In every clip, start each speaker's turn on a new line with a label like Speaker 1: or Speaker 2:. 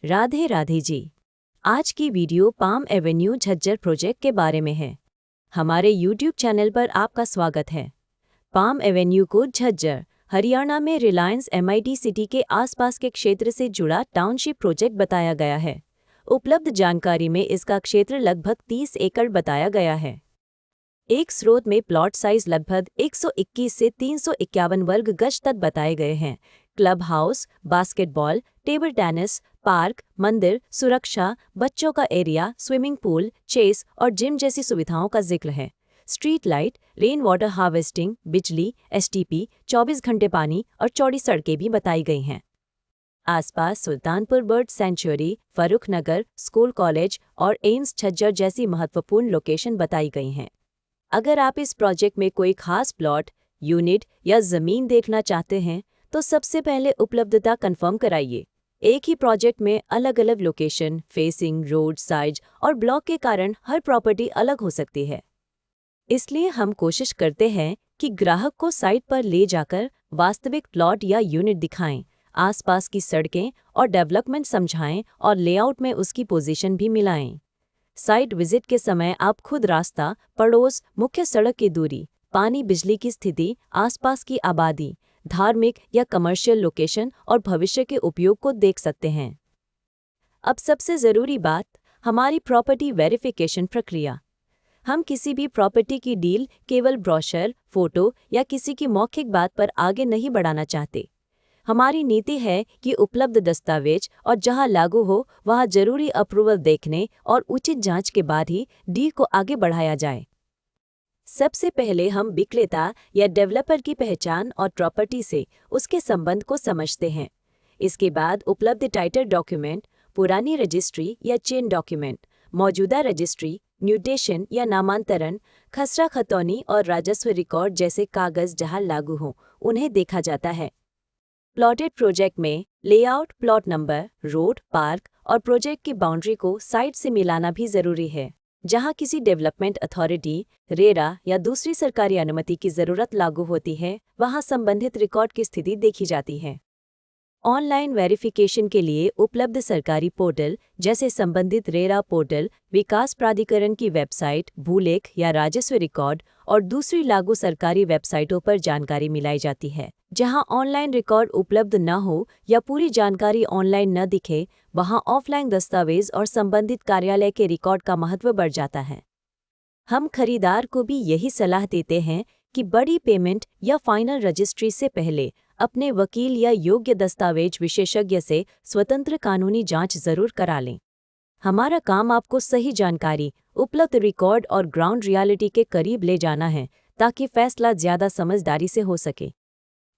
Speaker 1: राधे राधे जी। आज की video palm Avenue Jhajjar project के बारे में है। हमारे YouTube चैनल पर आपका स्वागत है। पाम एवेन्यू को झज्जर, हरियाणा में रिलायंस MIT सिटी के आसपास के क्षेत्र से जुड़ा टाउनशिप प्रोजेक्ट बताया गया है। उपलब्ध जानकारी में इसका क्षेत्र लगभग 30 एकड़ बताया गया है। एक स्रोत में प्लॉट साइज लगभग 121 से 351 वर्ग गज तक बताए गए हैं। Club house, basketball, table tennis, park, मंदिर, सुरक्षा, बच्चों का एरिया, स्विमिंग पूल, चेस और जिम जैसी सुविधाओं का जिक्र है। Street light, rain water harvesting, बिजली, STP, 24 घंटे पानी और चौड़ी सड़कें भी बताई गई हैं। आसपास सुल्तानपुर बर्ड सेंचुरी, फर्रुख नगर, स्कूल कॉलेज और एम्स झज्जर जैसी महत्वपूर्ण लोकेशन बताई गई हैं। अगर आप इस प्रोजेक्ट में कोई खास प्लॉट, यूनिट या ज़मीन देखना चाहते हैं तो सबसे पहले उपलब्धता कंफर्म कराइए। एक ही प्रोजेक्ट में अलग अलग लोकेशन, फेसिंग, रोड साइज और ब्लॉक के कारण हर प्रॉपर्टी अलग हो सकती है। इसलिए हम कोशिश करते हैं कि ग्राहक को साइट पर ले जाकर वास्तविक प्लॉट या यूनिट दिखाएं, आसपास की सड़कें और डेवलपमेंट समझाएं और लेआउट में उसकी पोजीशन भी मिलाएं। साइट विजिट के समय आप खुद रास्ता, पड़ोस, मुख्य सड़क की दूरी, पानी बिजली की स्थिति, आसपास की आबादी, धार्मिक या कमर्शियल लोकेशन और भविष्य के उपयोग को देख सकते हैं। अब सबसे ज़रूरी बात, हमारी प्रॉपर्टी वेरिफिकेशन प्रक्रिया। हम किसी भी प्रॉपर्टी की डील केवल ब्रोशर, फोटो या किसी की मौखिक बात पर आगे नहीं बढ़ाना चाहते। हमारी नीति है कि उपलब्ध दस्तावेज और जहां लागू हो वहां जरूरी अप्रूवल देखने और उचित जांच के बाद ही डील को आगे बढ़ाया जाए। सबसे पहले हम विक्रेता या डेवलपर की पहचान और प्रॉपर्टी से उसके संबंध को समझते हैं। इसके बाद उपलब्ध टाइटल डॉक्यूमेंट, पुरानी रजिस्ट्री या चेन डॉक्यूमेंट, मौजूदा रजिस्ट्री, म्यूटेशन या नामांतरण, खसरा खतौनी और राजस्व रिकॉर्ड जैसे कागज जहां लागू हों उन्हें देखा जाता है। प्लॉटेड प्रोजेक्ट में layout, plot number, road, park और प्रोजेक्ट की बाउंड्री को साइट से मिलाना भी जरूरी है। जहां किसी डेवलपमेंट अथॉरिटी, रेरा या दूसरी सरकारी अनुमति की जरूरत लागू होती है, वहां संबंधित रिकॉर्ड की स्थिति देखी जाती है। ऑनलाइन वेरिफिकेशन के लिए उपलब्ध सरकारी पोर्टल जैसे संबंधित रेरा पोर्टल, विकास प्राधिकरण की वेबसाइट, भूलेख या राजस्व रिकॉर्ड और दूसरी लागू सरकारी वेबसाइटों पर जानकारी मिलाई जाती है। जहां ऑनलाइन रिकॉर्ड उपलब्ध न हो या पूरी जानकारी ऑनलाइन न दिखे, वहां ऑफलाइन दस्तावेज और संबंधित कार्यालय के रिकॉर्ड का महत्व बढ़ जाता है। हम खरीदार को भी यही सलाह देते हैं कि बड़ी पेमेंट या फाइनल रजिस्ट्री से पहले अपने वकील या योग्य दस्तावेज विशेषज्ञ से स्वतंत्र कानूनी जांच जरूर करा लें। हमारा काम आपको सही जानकारी, उपलब्ध रिकॉर्ड और ग्राउंड रियलिटी के करीब ले जाना है ताकि फैसला ज्यादा समझदारी से हो सके।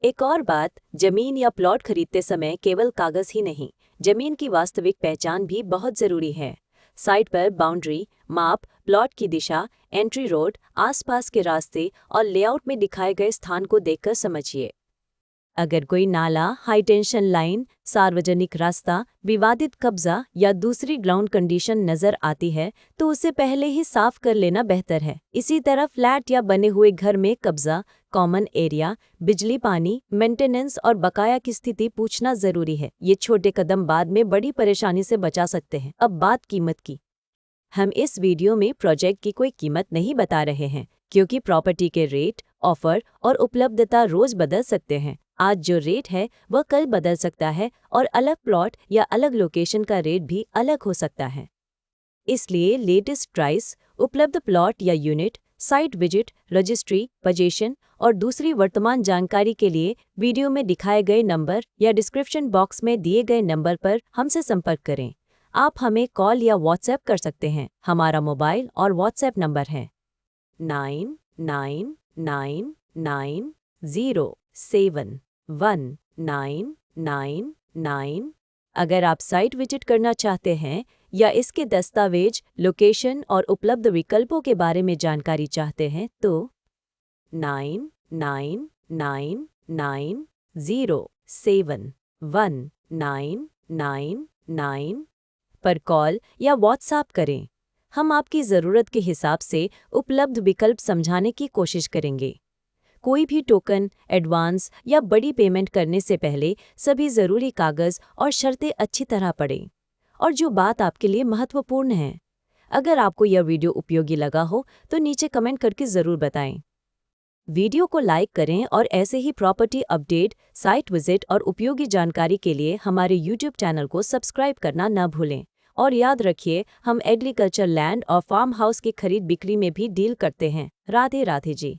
Speaker 1: एक और बात, जमीन या प्लॉट खरीदते समय केवल कागज ही नहीं, जमीन की वास्तविक पहचान भी बहुत जरूरी है। साइट पर बाउंड्री, माप, प्लॉट की दिशा, एंट्री रोड, आसपास के रास्ते और लेआउट में दिखाए गए स्थान को देखकर समझिए। अगर कोई नाला, हाई टेंशन लाइन, सार्वजनिक रास्ता, विवादित कब्जा या दूसरी ग्राउंड कंडीशन नजर आती है तो उसे पहले ही साफ कर लेना बेहतर है। इसी तरह फ्लैट या बने हुए घर में कब्जा, कॉमन एरिया, बिजली, पानी, मेंटेनेंस और बकाया की स्थिति पूछना जरूरी है। ये छोटे कदम बाद में बड़ी परेशानी से बचा सकते हैं। अब बात कीमत की। हम इस वीडियो में प्रोजेक्ट की कोई कीमत नहीं बता रहे हैं क्योंकि प्रॉपर्टी के रेट, ऑफर और उपलब्धता रोज बदल सकते हैं। आज जो रेट है वह कल बदल सकता है और अलग प्लॉट या अलग लोकेशन का रेट भी अलग हो सकता है। इसलिए लेटेस्ट प्राइस, उपलब्ध प्लॉट या unit, site visit, registry, position और दूसरी वर्तमान जानकारी के लिए वीडियो में दिखाए गए नंबर या डिस्क्रिप्शन बॉक्स में दिए गए नंबर पर हमसे संपर्क करें। आप हमें कॉल या व्हाट्सएप कर सकते हैं। हमारा मोबाइल और व्हाट्सएप नंबर है 999990719999। अगर आप साइट विजिट करना चाहते हैं या इसके दस्तावेज, लोकेशन और उपलब्ध विकल्पों के बारे में जानकारी चाहते हैं तो 999990719999 पर कॉल या व्हाट्सएप करें। हम आपकी ज़रूरत के हिसाब से उपलब्ध विकल्प समझाने की कोशिश करेंगे। कोई भी टोकन, एडवांस या बड़ी पेमेंट करने से पहले सभी ज़रूरी कागज़ और शर्तें अच्छी तरह पढ़ें। और जो बात आपके लिए महत्वपूर्ण है। अगर आपको यह वीडियो उपयोगी लगा हो तो नीचे कमेंट करके ज़रूर बताएं। वीडियो को लाइक करें और ऐसे ही प्रॉपर्टी अपडेट, साइट विजिट और उपयोगी जानकारी के लिए हमारे YouTube चैनल को सब्सक्राइब करना न भूलें। और याद रखिए, हम एग्रीकल्चर लैंड और फार्म हाउस की खरीद बिक्री में भी डील करते हैं। राधे राधे जी।